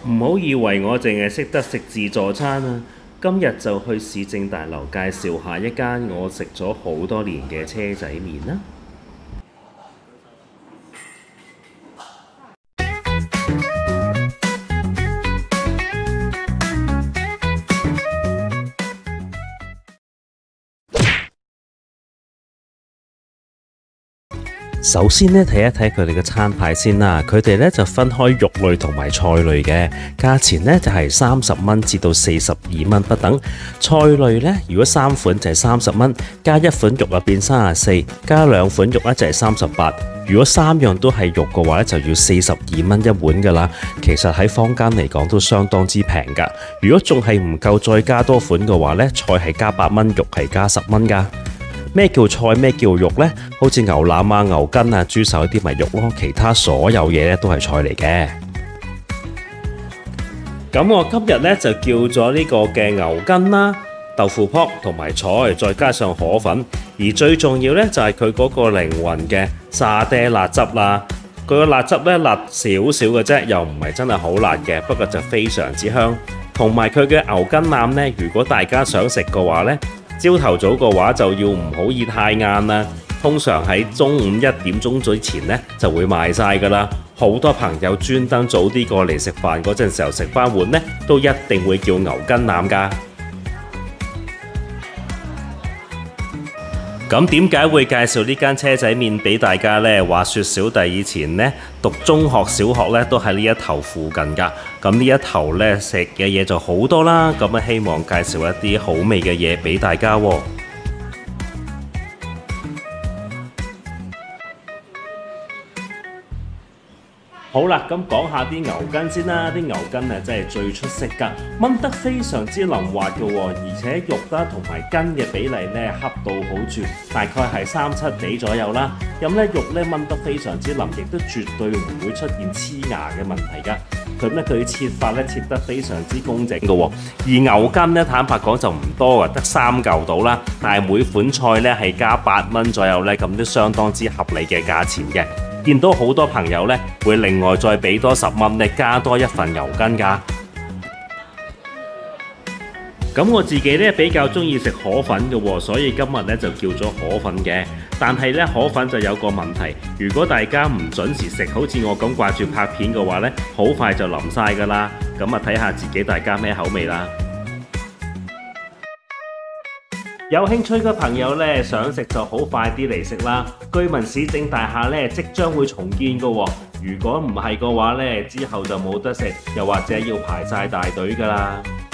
唔好以為我淨係識得食自助餐啊！今日就去市政大樓介紹下一間我食咗好多年嘅車仔麵啦。首先呢，睇一睇佢哋嘅餐牌先啦。佢哋呢就分開肉類同埋菜類嘅，價錢呢就係30蚊至到42蚊不等。菜類呢，如果3款就係30蚊，加1款肉啊變34，加2款肉呢就係38。如果3樣都係肉嘅話呢，就要42蚊一碗噶啦。其實喺坊間嚟講都相當之平噶。如果仲係唔夠再加多款嘅話呢，菜係加8蚊，肉係加10蚊噶。咩叫菜？咩叫肉呢？好似牛腩啊、牛筋啊、豬手呢啲咪肉咯，其他所有嘢咧都係菜嚟嘅。咁我今日咧就叫咗呢個嘅牛筋啦、豆腐泡同埋菜，再加上河粉。而最重要咧就係佢嗰個靈魂嘅沙爹辣汁啦。佢個辣汁咧辣少少嘅啫，又唔係真係好辣嘅，不過就非常之香。同埋佢嘅牛筋腩咧，如果大家想食嘅話咧，朝頭早嘅話就要唔好熱太晏啦，通常喺中午1點鐘之前呢就會賣晒㗎啦。好多朋友專登早啲過嚟食飯嗰陣時候食翻碗呢，都一定會叫牛筋腩㗎。咁點解會介紹呢間車仔麵俾大家呢？話說小弟以前呢讀中學、小學呢都喺呢一頭附近㗎。咁呢一頭呢食嘅嘢就好多啦。咁希望介紹一啲好味嘅嘢俾大家喎。好啦，咁講下啲牛筋先啦。啲牛筋啊真係最出色㗎，炆得非常之腍滑嘅喎，而且肉啦同埋筋嘅比例咧恰到好處，大概係3:7比左右啦。咁咧肉咧炆得非常之腍，亦都絕對唔會出現黐牙嘅問題㗎。咁咧佢切法咧切得非常之工整嘅喎。而牛筋咧坦白講就唔多啊，得3嚿到啦。但係每款菜咧係加8蚊左右咧，咁都相當之合理嘅價錢嘅。見到好多朋友咧會另外再俾多10蚊，你加多一份牛筋㗎。咁我自己咧比較中意食河粉嘅喎，所以今日咧就叫咗河粉嘅。但係咧河粉就有個問題，如果大家唔準時食，好似我咁掛住拍片嘅話咧，好快就淋晒㗎啦。咁啊睇下自己大家咩口味啦。有興趣嘅朋友咧，想食就好快啲嚟食啦！居民市政大廈咧即將會重建嘅喎，如果唔係嘅話咧，之後就冇得食，又或者要排晒大隊㗎啦〜